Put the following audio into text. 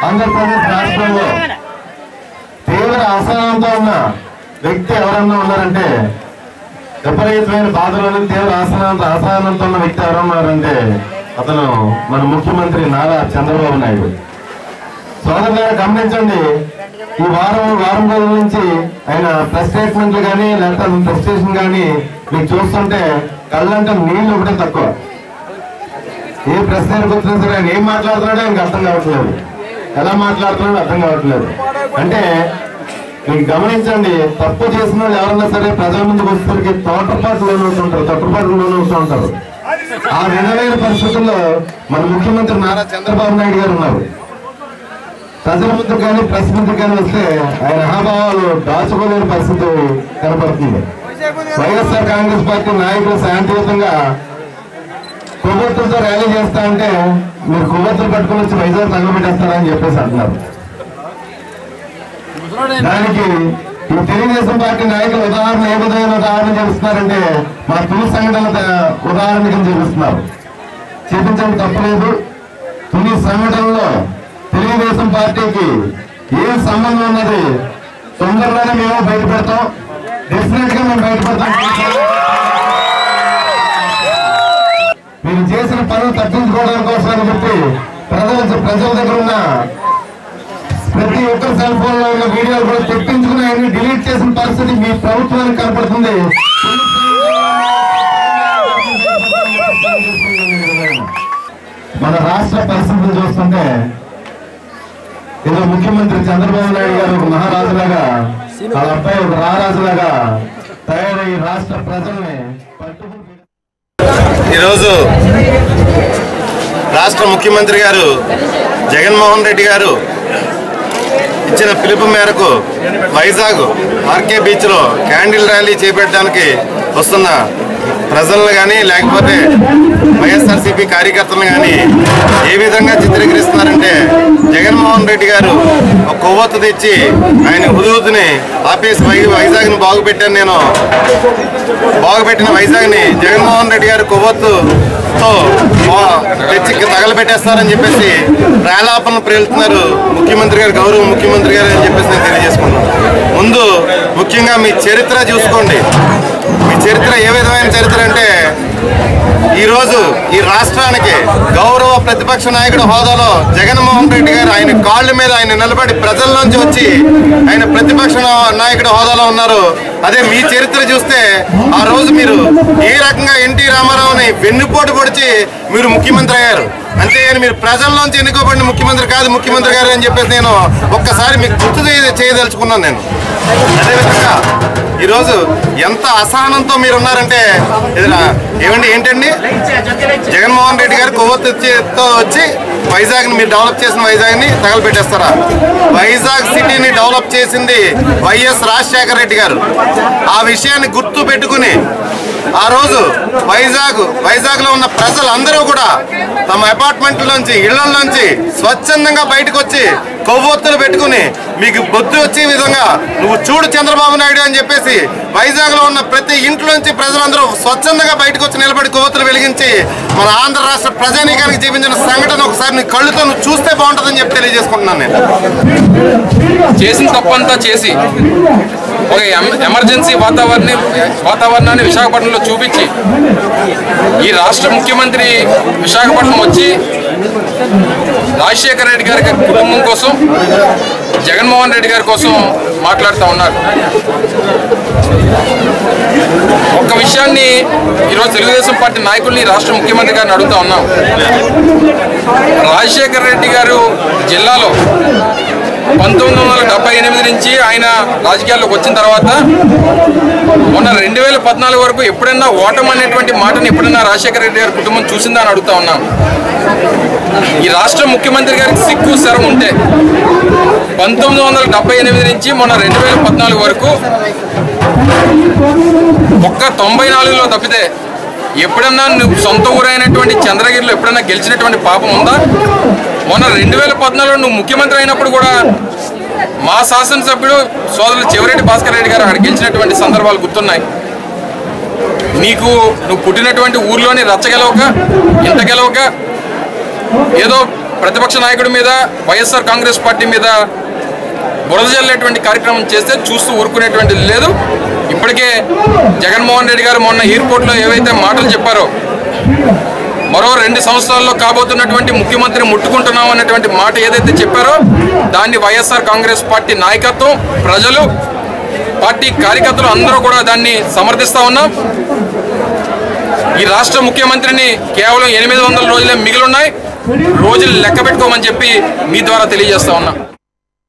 ఆంధ్రప్రదేశ్ రాష్ట్రంలో తీవ్ర అసహనంతో ఉన్న వ్యక్తి ఎవరన్నా ఉన్నారంటే, విపరీతమైన బాధలను తీవ్ర అసహనంతో ఉన్న వ్యక్తి ఎవరన్నారంటే అతను మన ముఖ్యమంత్రి నారా చంద్రబాబు నాయుడు. సోదరులారా గమనించండి, ఈ వారం రోజుల నుంచి ఆయన ప్రెస్ స్టేట్మెంట్లు కానీ లేకపోతే ప్రెస్టేషన్ కానీ మీకు చూస్తుంటే కళ్ళంటే నీళ్లు ఒకటే తక్కువ. ఏ ప్రెస్ దగ్గరకు వచ్చినా సరే ఆయన ఏం మాట్లాడుతున్నాడో ఆయనకు అర్థం కావట్లేదు, ఎలా మాట్లాడుతున్నాడో అర్థం కావట్లేదు. అంటే మీకు గమనించండి, తప్పు చేసిన వాళ్ళు ఎవరన్నా సరే ప్రజల ముందుకు వచ్చేసరికి తోటపాటు లోనవుతూ ఉంటారు. ఆ విధమైన పరిస్థితుల్లో మన ముఖ్యమంత్రి నారా చంద్రబాబు నాయుడు గారు ఉన్నారు. ప్రజల ముందుకు కానీ ప్రెస్ ముందుకు కానీ వస్తే ఆయన అహాభావాలు దాచుకోలేని పరిస్థితి కనపడుతుంది. వైఎస్ఆర్ కాంగ్రెస్ పార్టీ నాయకులు శాంతియుతంగా కొవ్వొత్తులతో ర్యాలీ చేస్తా అంటే మీరు కొవ్వొత్తులు పట్టుకుని వచ్చి వైజాగ్ తగలబెట్టేస్తారని చెప్పేసి అంటున్నారు. దానికి ఈ తెలుగుదేశం పార్టీ నాయకులు ఉదాహరణ ఏ విధమైన ఉదాహరణ చూపిస్తున్నారంటే మా తుని సంఘటనల ఉదాహరణ కింద చూపిస్తున్నారు. చూపించడం తప్పలేదు. తుని సంఘటనలో తెలుగుదేశం పార్టీకి ఏం సంబంధం ఉన్నది తొందరలోనే మేము బయటపెడతాం, డెఫినెట్ గా మేము బయటపెడతాం. మీరు చేసిన పనులు తప్పించుకోవడం కోసం అని చెప్పి ప్రజల దగ్గర ఉన్న ప్రతి ఒక్కరి సెల్ ఫోన్ లో ఉన్న వీడియోలు కూడా తెప్పించుకుని ఆయన్ని డిలీట్ చేసిన పరిస్థితి మీ ప్రభుత్వానికి కనపడుతుంది. మన రాష్ట్ర పరిస్థితులు చూస్తుంటే ఏదో ముఖ్యమంత్రి చంద్రబాబు నాయుడు గారు ఒక మహారాజులాగా, వాళ్ళ అబ్బాయి ఒక రారాజులాగా తయారై రాష్ట్ర ప్రజల్ని పట్టుకుని. ఈరోజు రాష్ట్ర ముఖ్యమంత్రి గారు జగన్మోహన్ రెడ్డి గారు ఇచ్చిన పిలుపు మేరకు వైజాగ్ ఆర్కే బీచ్లో క్యాండిల్ ర్యాలీ చేపట్టడానికి వస్తున్న ప్రజలను కానీ లేకపోతే వైఎస్ఆర్సీపీ కార్యకర్తలను కానీ ఏ విధంగా చిత్రీకరిస్తున్నారంటే, జగన్మోహన్ రెడ్డి గారు ఒక కొవ్వొత్తు తెచ్చి ఆయన హుదూదుని ఆపేసి వైజాగ్ని బాగుపెట్టిన వైజాగ్ని జగన్మోహన్ రెడ్డి గారు కొవ్వొత్తుతో తెచ్చి తగలబెట్టేస్తారని చెప్పేసి ప్రేలాపనలు ప్రేలుతున్నారు ముఖ్యమంత్రి గారు, గౌరవ ముఖ్యమంత్రి గారు అని చెప్పేసి నేను తెలియజేసుకున్నాను. ముందు ముఖ్యంగా మీ చరిత్ర చూసుకోండి. మీ చరిత్ర ఏ విధమైన చరిత్ర అంటే, ఈరోజు ఈ రాష్ట్రానికి గౌరవ ప్రతిపక్ష నాయకుడు హోదాలో జగన్మోహన్ రెడ్డి గారు ఆయన కాళ్ళ మీద ఆయన నిలబడి ప్రజల్లోంచి వచ్చి ఆయన ప్రతిపక్ష నాయకుడు హోదాలో ఉన్నారు. అదే మీ చరిత్ర చూస్తే ఆ రోజు మీరు ఏ రకంగా ఎన్టీ రామారావుని వెన్నుపోటు పొడిచి మీరు ముఖ్యమంత్రి అయ్యారు. అంతేగాని మీరు ప్రజల్లోంచి ఎన్నుకోబడిన ముఖ్యమంత్రి కాదు ముఖ్యమంత్రి గారు అని చెప్పేసి నేను ఒక్కసారి మీకు గుర్తు చేయదలుచుకున్నాను. నేను అదేవిధంగా ఈరోజు ఎంత అసహనంతో మీరు ఉన్నారంటే, ఏంటండి జగన్మోహన్ రెడ్డి గారు కొవ్వొత్తుతో వచ్చి వైజాగ్ని మీరు డెవలప్ చేసిన వైజాగ్ని తగలబెట్టేస్తారా? వైజాగ్ సిటీని డెవలప్ చేసింది వైఎస్ రాజశేఖర రెడ్డి గారు. ఆ విషయాన్ని గుర్తు పెట్టుకుని ఆ రోజు వైజాగ్లో ఉన్న ప్రజలందరూ కూడా తమ అపార్ట్మెంట్లోంచి ఇళ్లలోంచి స్వచ్ఛందంగా బయటకు వచ్చి కొవ్వొత్తులు పెట్టుకుని మీకు బొద్దు వచ్చే విధంగా నువ్వు చూడు చంద్రబాబు నాయుడు అని చెప్పేసి వైజాగ్లో ఉన్న ప్రతి ఇంట్లోంచి ప్రజలందరూ స్వచ్ఛందంగా బయటకు వచ్చి నిలబడి కొవ్వొత్తులు వెలిగించి మన ఆంధ్ర రాష్ట్ర ప్రజానీకానికి చూపించిన సంఘటన ఒకసారి నీ కళ్ళుతో నువ్వు చూస్తే బాగుంటుందని చెప్పి తెలియజేసుకుంటున్నాను. నేను చేసిన తప్పంతా చేసి ఒక ఎమర్జెన్సీ వాతావరణాన్ని విశాఖపట్నంలో చూపించి ఈ రాష్ట్ర ముఖ్యమంత్రి విశాఖపట్నం వచ్చి రాజశేఖర రెడ్డి గారి కుటుంబం కోసం, జగన్మోహన్ రెడ్డి గారి కోసం మాట్లాడుతూ ఉన్నారు. ఒక్క విషయాన్ని ఈరోజు తెలుగుదేశం పార్టీ నాయకుల్ని రాష్ట్ర ముఖ్యమంత్రి గారిని అడుగుతూ ఉన్నాం. రాజశేఖర రెడ్డి గారు జిల్లాలో 1978 నుంచి ఆయన రాజకీయాల్లోకి వచ్చిన తర్వాత మొన్న 2014 వరకు ఎప్పుడైనా ఓటమి అనేటువంటి మాటను ఎప్పుడైనా రాజశేఖర రెడ్డి గారి కుటుంబం చూసిందా అని అడుగుతా ఉన్నాం. ఈ రాష్ట్ర ముఖ్యమంత్రి గారికి సిగ్గు శరం ఉంటే 1978 నుంచి మొన్న 2014 వరకు ఒక్క 94లో తప్పితే ఎప్పుడన్నా నువ్వు సొంత ఊరైనటువంటి చంద్రగిరిలో ఎప్పుడన్నా గెలిచినటువంటి పాపం ఉందా? మొన్న 2014లో నువ్వు ముఖ్యమంత్రి అయినప్పుడు కూడా మా శాసనసభ్యుడు సోదరులు చెవిరెడ్డి భాస్కర్ రెడ్డి గారు అక్కడ గెలిచినటువంటి సందర్భాలు గుర్తున్నాయి. నువ్వు పుట్టినటువంటి ఊర్లోని రచ్చ గెలవక ఇంత గెలవక ఏదో ప్రతిపక్ష నాయకుడి మీద వైఎస్ఆర్ కాంగ్రెస్ పార్టీ మీద బురద జల్లేటువంటి కార్యక్రమం చేస్తే చూస్తూ ఊరుకునేటువంటిది లేదు. ఇప్పటికే జగన్మోహన్ రెడ్డి గారు మొన్న ఎయిర్పోర్ట్లో ఏవైతే మాటలు చెప్పారో, మరో 2 సంవత్సరాల్లో కాబోతున్నటువంటి ముఖ్యమంత్రిని ముట్టుకుంటున్నాం అనేటువంటి మాట ఏదైతే చెప్పారో దాన్ని వైఎస్ఆర్ కాంగ్రెస్ పార్టీ నాయకత్వం, ప్రజలు, పార్టీ కార్యకర్తలు అందరూ కూడా దాన్ని సమర్థిస్తూ ఉన్నాం. ఈ రాష్ట్ర ముఖ్యమంత్రిని కేవలం 800 రోజులే మిగిలి ఉన్నాయి. రోజులు లెక్క పెట్టుకోమని చెప్పి మీ ద్వారా తెలియజేస్తా ఉన్నా.